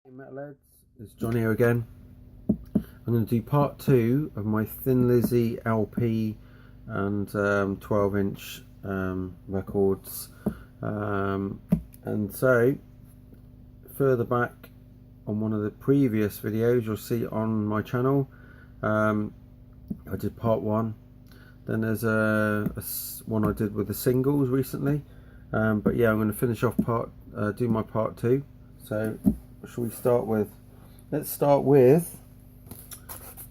Hey Metalheads, it's Johnny here again. I'm going to do part 2 of my Thin Lizzy LP and 12-inch records. And so, further back on one of the previous videos you'll see on my channel, I did part 1. Then there's one I did with the singles recently. But yeah, I'm going to finish off do my part 2. So, what shall we start with? Let's start with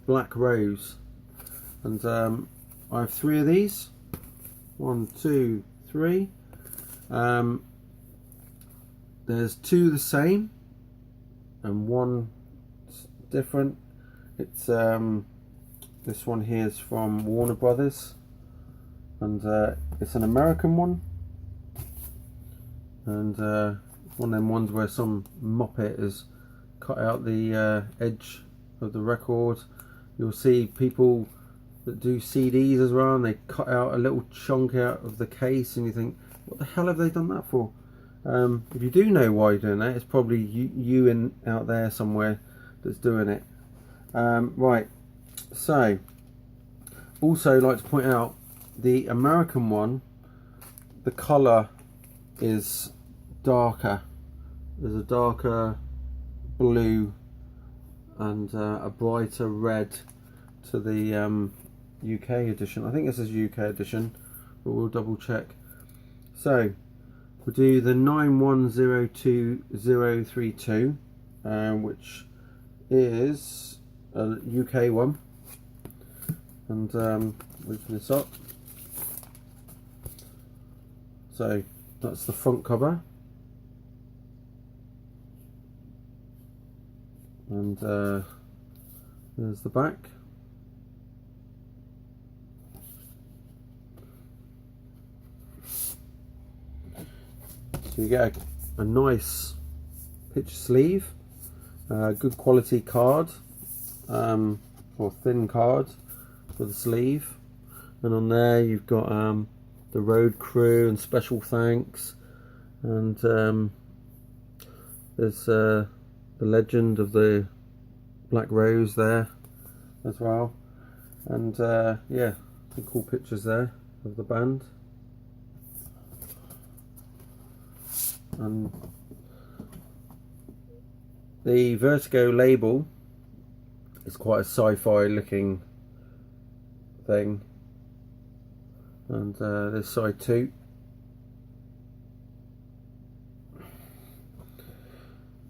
Black Rose. And I have 3 of these. 1, 2, 3. There's 2 the same and 1 different. It's this one here is from Warner Brothers, and it's an American one, and one of them ones where some muppet has cut out the edge of the record. You'll see people that do CDs as well, and they cut out a little chunk out of the case, and you think, what the hell have they done that for? If you do know why you're doing that, it's probably you out there somewhere that's doing it. Right, so also like to point out the American one, the colour is darker. There's a darker blue and a brighter red to the UK edition. I think this is UK edition, but we'll double check. So we'll do the 9102032, which is a UK one, and open this up. So that's the front cover, and there's the back. So you get a nice picture sleeve, good quality card, or thin card for the sleeve, and on there you've got the road crew and special thanks, and there's the legend of the Black Rose there as well, and yeah, some cool pictures there of the band. And the Vertigo label is quite a sci-fi looking thing, and there's side 2.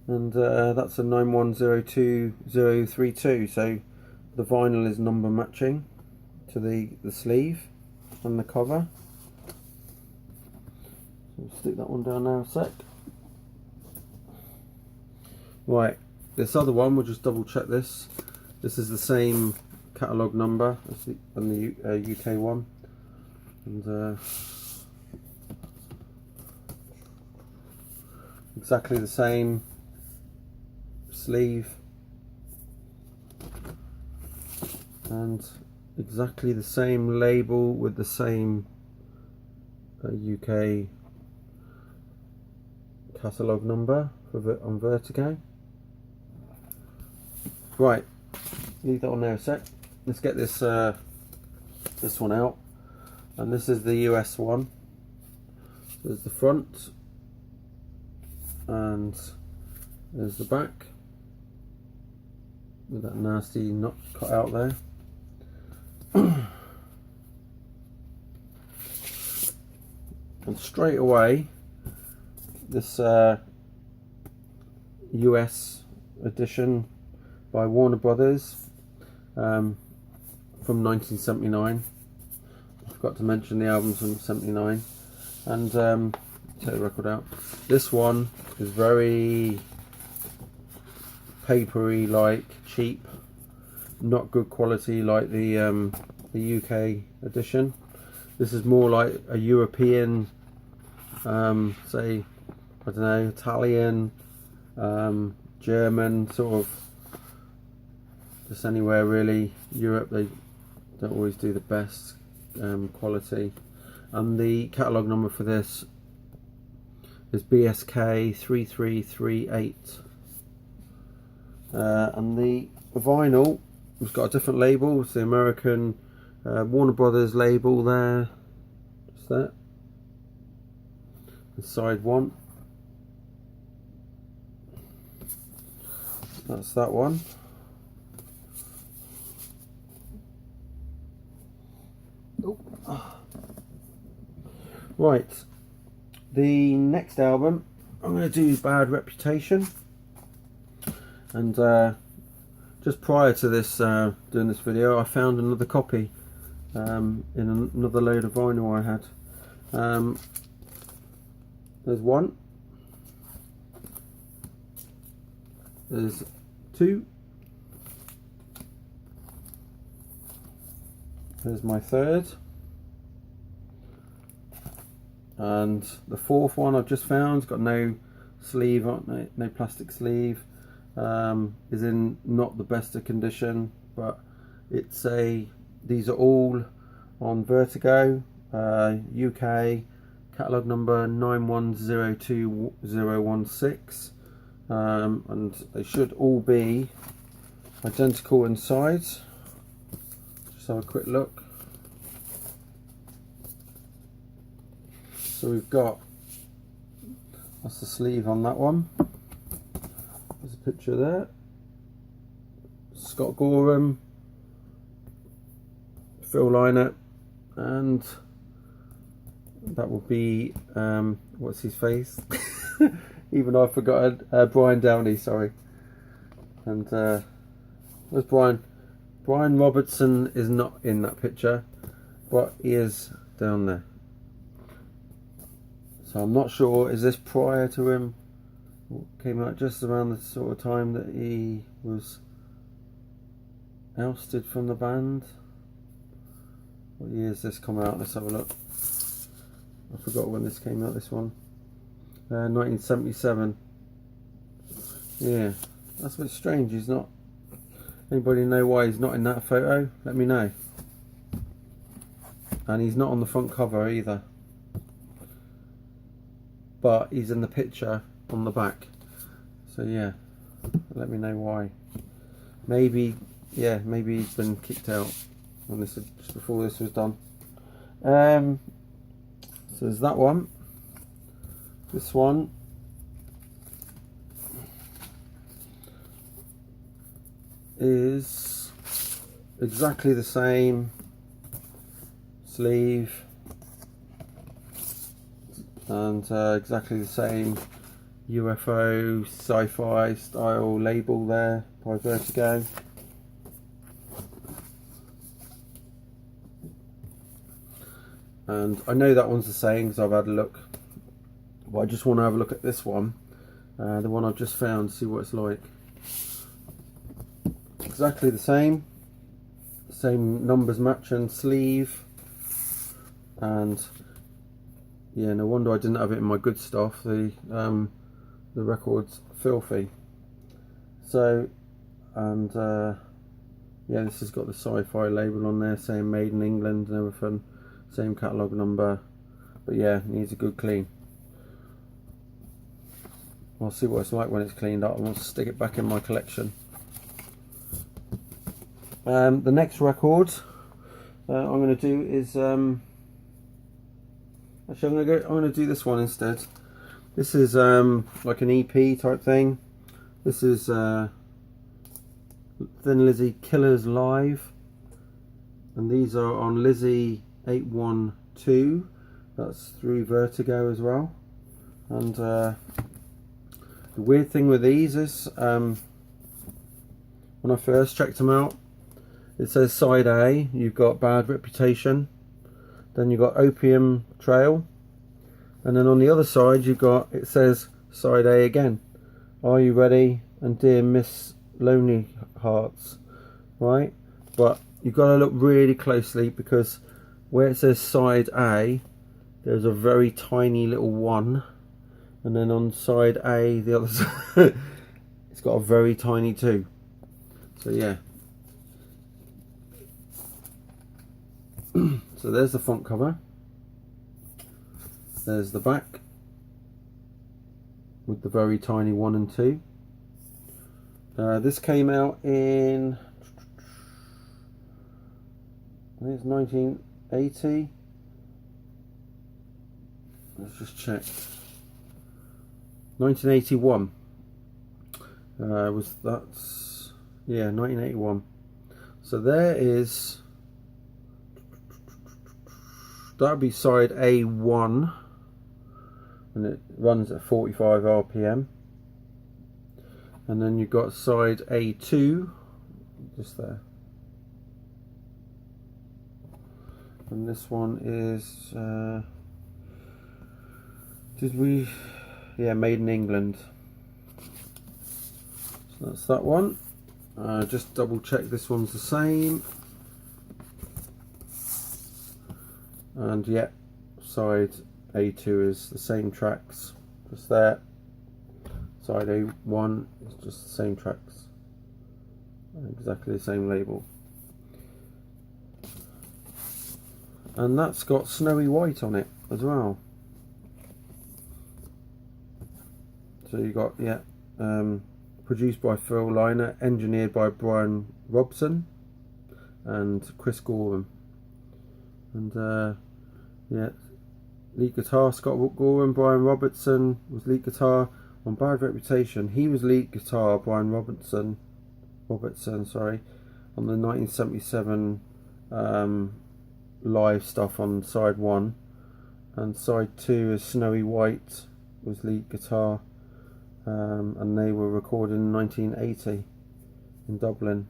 And that's a 9102032, so the vinyl is number matching to the sleeve and the cover. We'll stick that one down now a sec. Right, this other one, we'll just double check this. This is the same catalogue number as the UK one, and exactly the same sleeve and exactly the same label with the same UK catalogue number on Vertigo. Right, leave that on there a sec. Let's get this this one out, and this is the US one. There's the front, and there's the back with that nasty nut cut out there. And straight away, this US edition by Warner Brothers from 1979. I forgot to mention the album's from 79, and take the record out. This one is very papery, like cheap, not good quality like the UK edition. This is more like a European, say, I don't know, Italian, German, sort of, just anywhere really. Europe, they don't always do the best quality. And the catalogue number for this is BSK 3338. and the vinyl has got a different label. It's the American Warner Brothers label there. Just that. And side 1. That's that one. Right, the next album I'm going to do Bad Reputation, and just prior to this doing this video, I found another copy in another load of vinyl I had. There's one, there's two, there's my third, and the fourth one I've just found. It's got no sleeve on it, no plastic sleeve, is in not the best of condition, but it's these are all on Vertigo, UK, catalogue number 9102016, and they should all be identical in size. Just have a quick look. So we've got, that's the sleeve on that one. There's a picture there. Scott Gorham, Phil Lynott, and that will be what's his face? Even I forgot. Brian Downey, sorry. And there's Brian. Brian Robertson is not in that picture, but he is down there. So I'm not sure, is this prior to him? Came out just around the sort of time that he was ousted from the band. What year has this come out? Let's have a look. I forgot when this came out, this one. 1977. Yeah, that's a bit strange. He's not. Anybody know why he's not in that photo? Let me know. And he's not on the front cover either, but he's in the picture on the back. So yeah, let me know why. Maybe, yeah, maybe he's been kicked out when this, just before this was done. So there's that one. This one is exactly the same sleeve and exactly the same UFO sci-fi style label there by Vertigo. And I know that one's the same because I've had a look, but I just want to have a look at this one, the one I've just found, see what it's like. Exactly the same numbers matching sleeve, and yeah, no wonder I didn't have it in my good stuff. The record's filthy. So, and yeah, this has got the sci-fi label on there saying made in England and everything, same catalogue number, but yeah, needs a good clean. I'll see what it's like when it's cleaned up, and I'll stick it back in my collection. The next record I'm going to do is actually I'm going to do this one instead. This is like an EP type thing. This is Thin Lizzy Killers live, and these are on Lizzy 812. That's through Vertigo as well. And the weird thing with these is when I first checked them out, it says side A, you've got Bad Reputation, then you've got Opium Trail, and then on the other side you've got, it says side A again, Are You Ready and Dear Miss Lonely Hearts, right? But you've got to look really closely, because where it says side A, there's a very tiny little 1, and then on side A, the other side, it's got a very tiny 2. So yeah. So there's the front cover, there's the back with the very tiny 1 and 2, This came out in, I think it's 1980. Let's just check. 1981. That's 1981. So there is, that would be side A1, and it runs at 45 RPM. And then you've got side A2, just there. And this one is, made in England. So that's that one. Just double check this one's the same. And yeah, side A2 is the same tracks, just there. Side A1 is just the same tracks, exactly the same label. And that's got Snowy White on it as well. So you got, produced by Phil Lynott, engineered by Brian Robson and Chris Gorham. And lead guitar Scott Gorham. Brian Robertson was lead guitar on Bad Reputation. He was lead guitar, Brian Robertson, on the 1977 live stuff on side 1, and side 2 is Snowy White was lead guitar, and they were recorded in 1980 in Dublin,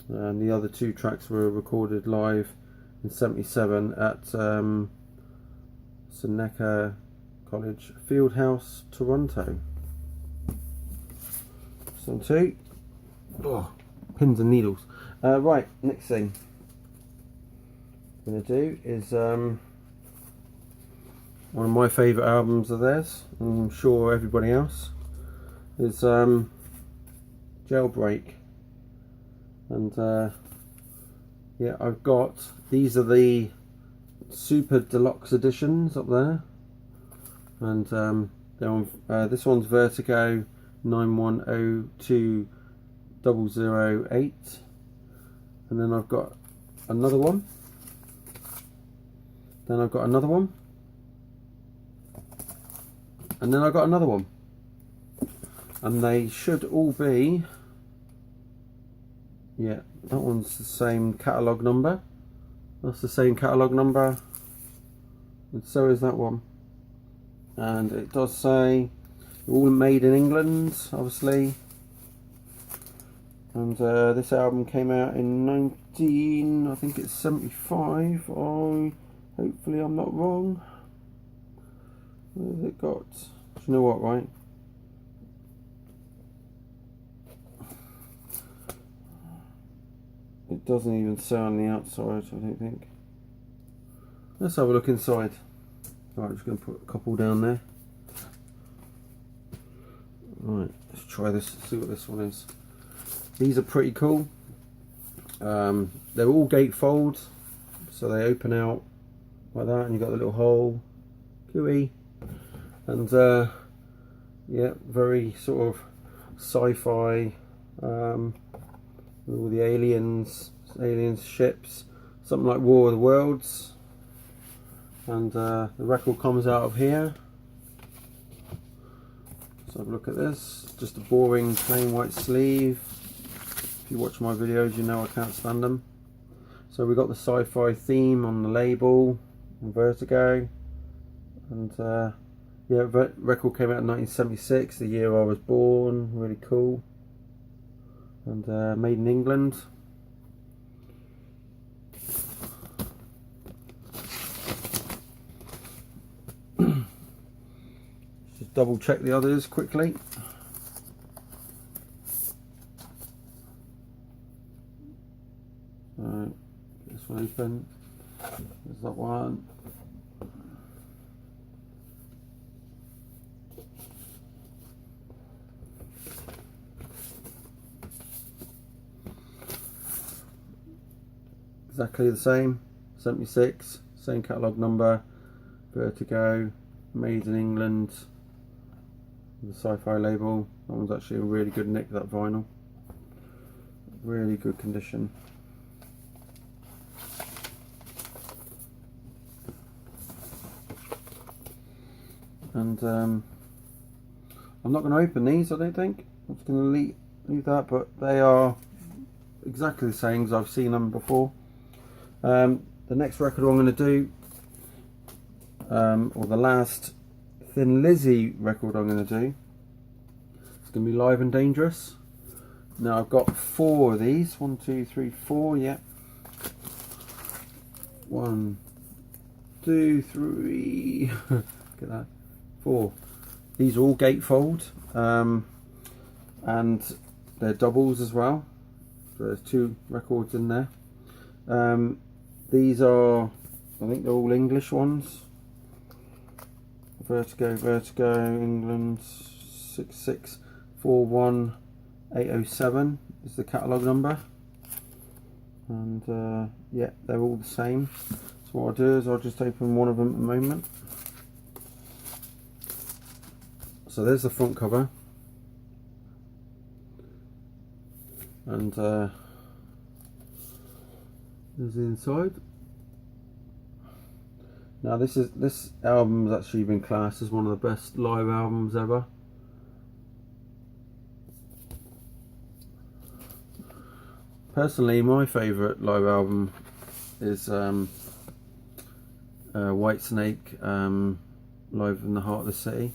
and the other 2 tracks were recorded live in 77 at Seneca College Fieldhouse, Toronto. So 2. Oh, pins and needles. Right, next thing I'm going to do is one of my favourite albums of theirs, and I'm sure everybody else, is Jailbreak. And I've got, these are the super deluxe editions up there. And they're on, this one's Vertigo 9102008, and then I've got another one, then I've got another one, and then I've got another one, and they should all be, that one's the same catalogue number, that's the same catalogue number, and so is that one. And it does say all made in England, obviously. And this album came out in 75. Hopefully I'm not wrong. What has it got? Do you know what, right? It doesn't even say on the outside, I don't think. Let's have a look inside. Right, I'm just going to put a couple down there. Right, let's try this, see what this one is. These are pretty cool. They're all gatefold, so they open out like that, and you've got the little hole. Gooey. And very sort of sci-fi, with all the aliens ships, something like War of the Worlds. And the record comes out of here. Let's have a look at this. Just a boring plain white sleeve. If you watch my videos, you know I can't stand them. So we got the sci-fi theme on the label, on Vertigo. And record came out in 1976, the year I was born. Really cool. And made in England. Double check the others quickly. Right, this one open. There's that one. Exactly the same. 76, same catalogue number. Vertigo, made in England. The sci-fi label. That one's actually in really good nick, that vinyl. Really good condition. And I'm not going to open these, I don't think. I'm just going to leave that, but they are exactly the same as I've seen them before. The next record I'm going to do, or the last Thin Lizzy record I'm going to do, it's going to be Live and Dangerous. Now I've got 4 of these. 1, 2, 3, 4. Yeah. 1, 2, 3. Look at that. 4. These are all gatefold, and they're doubles as well. So there's 2 records in there. These are, I think they're all English ones. Vertigo, England, 6641807 is the catalogue number. And yeah, they're all the same. So what I'll do is I'll just open one of them at the moment. So there's the front cover. And there's the inside. Now this album has actually been classed as one of the best live albums ever. Personally, my favourite live album is Whitesnake, Live in the Heart of the City,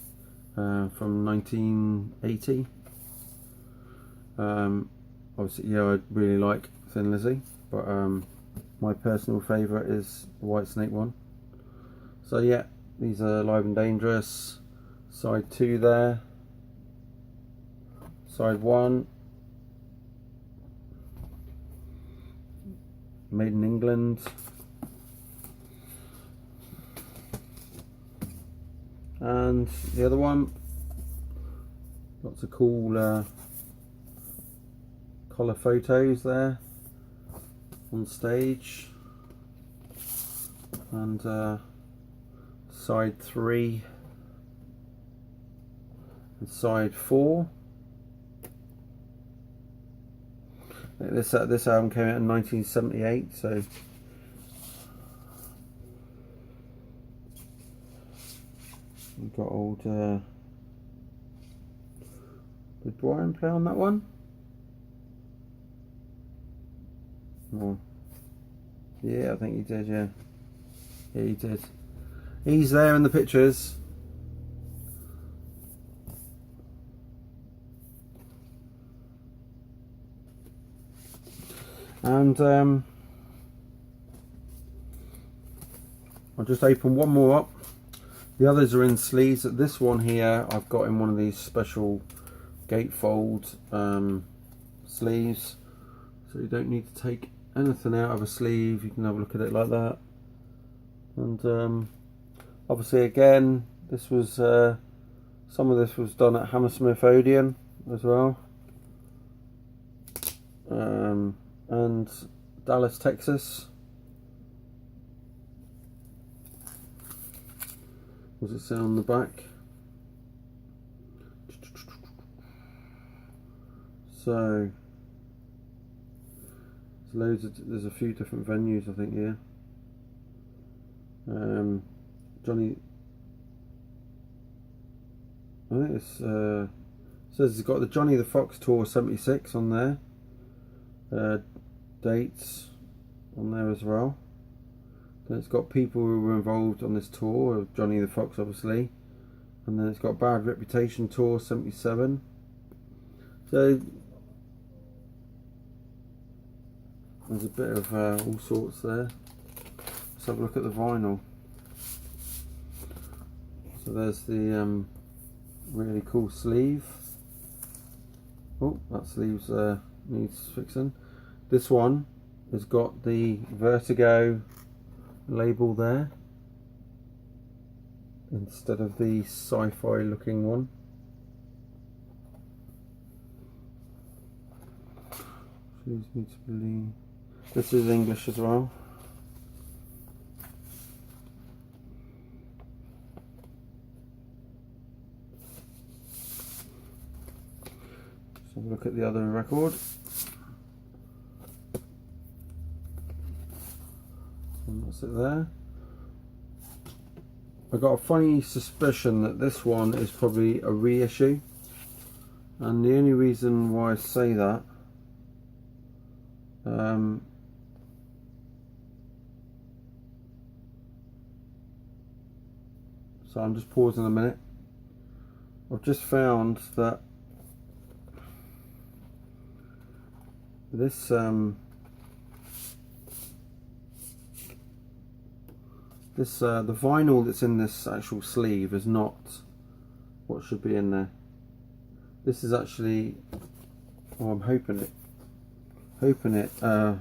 from 1980. Obviously, yeah, I really like Thin Lizzy, but my personal favourite is the Whitesnake one. So yeah, these are Live and Dangerous, side 2 there, side 1, made in England, and the other one, lots of cool colour photos there on stage, and side 3 and side 4. This album came out in 1978, so we've got old. Did Brian play on that one? Oh. Yeah, I think he did. Yeah, he did. He's there in the pictures. And I'll just open one more up. The others are in sleeves. This one here I've got in one of these special gatefold sleeves, so you don't need to take anything out of a sleeve. You can have a look at it like that. And obviously, again, this was some of this was done at Hammersmith Odeon as well, and Dallas, Texas. What does it say on the back? So there's a few different venues, I think, here. Johnny, I think it's says it's got the Johnny the Fox Tour 76 on there, dates on there as well. Then it's got people who were involved on this tour of Johnny the Fox, obviously, and then it's got Bad Reputation Tour 77. So there's a bit of all sorts there. Let's have a look at the vinyl. So there's the really cool sleeve. Oh, that sleeve's needs fixing. This one has got the Vertigo label there instead of the sci-fi looking one. Please me to believe. This is English as well. have a look at the other record. And that's it there. I've got a funny suspicion that this one is probably a reissue, and the only reason why I say that so I'm just pausing a minute. I've just found that this the vinyl that's in this actual sleeve is not what should be in there. This is actually, well, I'm hoping it let's have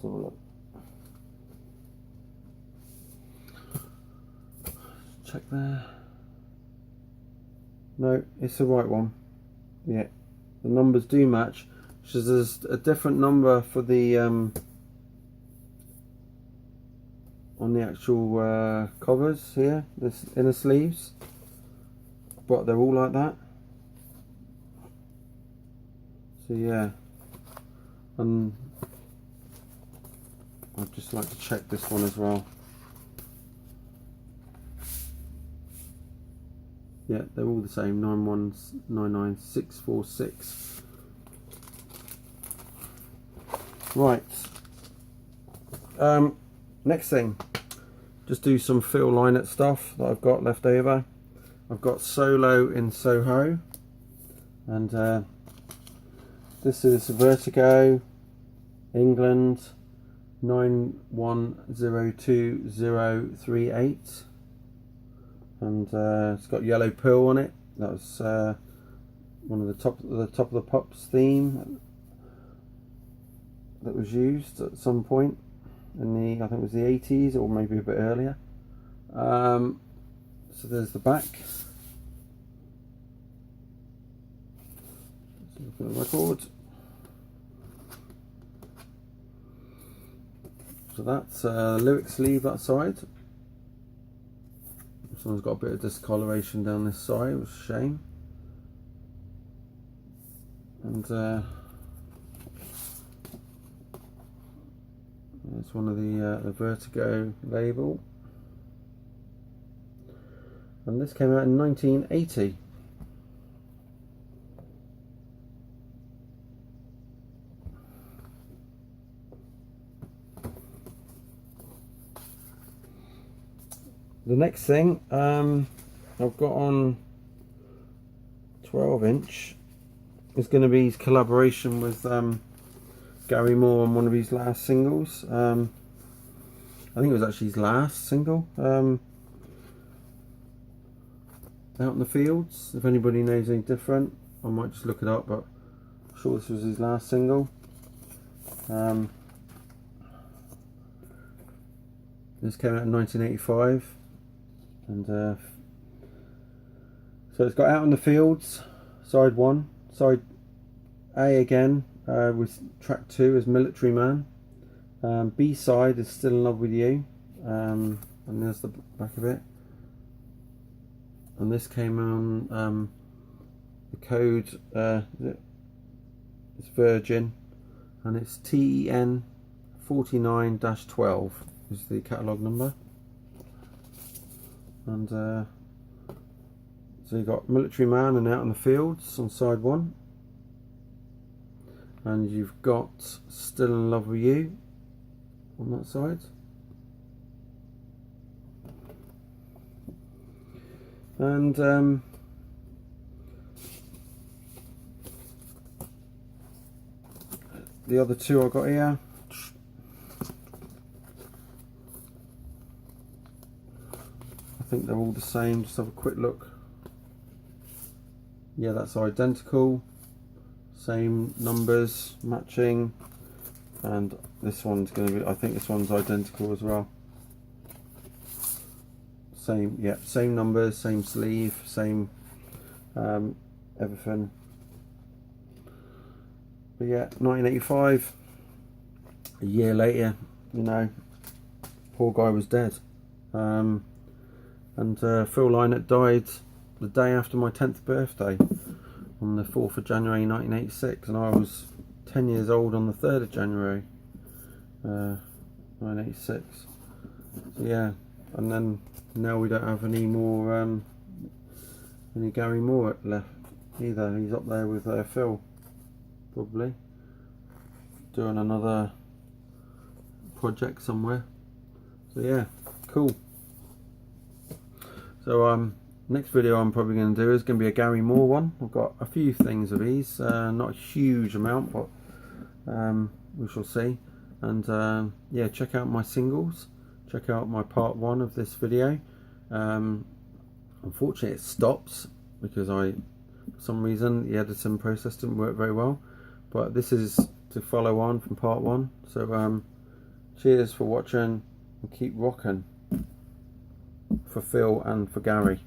a look. Check there. No, it's the right one. Yeah, the numbers do match. So there's a different number for the on the actual covers here, this inner sleeves, but they're all like that. So yeah, and I'd just like to check this one as well. Yeah, they're all the same, 9199646. Right. Next thing, just do some Phil Lynott stuff that I've got left over. I've got Solo in Soho, and this is Vertigo, England, 91020038. And it's got Yellow Pearl on it. That was one of the top of the Pops theme that was used at some point in the, I think it was the 80s or maybe a bit earlier. So there's the back. Let's look at the record. So that's lyric sleeve that side. This one's got a bit of discoloration down this side, which is a shame. And that's one of the Vertigo label. And this came out in 1980. The next thing I've got on 12" is going to be his collaboration with Gary Moore on one of his last singles. I think it was actually his last single, Out in the Fields. If anybody knows any different, I might just look it up, but I'm sure this was his last single. This came out in 1985. And so it's got Out in the Fields, side 1, side A again with track 2 is Military Man, B side is Still in Love with You, and there's the back of it. And this came on the code, it's Virgin, and it's TEN 49-12 is the catalogue number. And so you got Military Man and Out in the Fields on side 1, and you've got Still in Love with You on that side. And the other two I've got here, I think they're all the same. Just have a quick look. Yeah, that's identical, same numbers, matching, and this one's going to be, I think this one's identical as well. Same, yeah, same numbers, same sleeve, same everything. But yeah, 1985, a year later, you know, poor guy was dead. And Phil Lynott died the day after my 10th birthday. on the 4th of January 1986, and I was 10 years old on the 3rd of January 1986. So yeah, and then now we don't have any more any Gary Moore left either. He's up there with Phil, probably doing another project somewhere. So yeah, cool. So next video I'm probably going to do is going to be a Gary Moore one. I've got a few things of these, not a huge amount, but we shall see. And yeah, check out my singles, check out my part 1 of this video. Unfortunately it stops because for some reason the editing process didn't work very well, but this is to follow on from part 1. So cheers for watching and keep rocking for Phil and for Gary.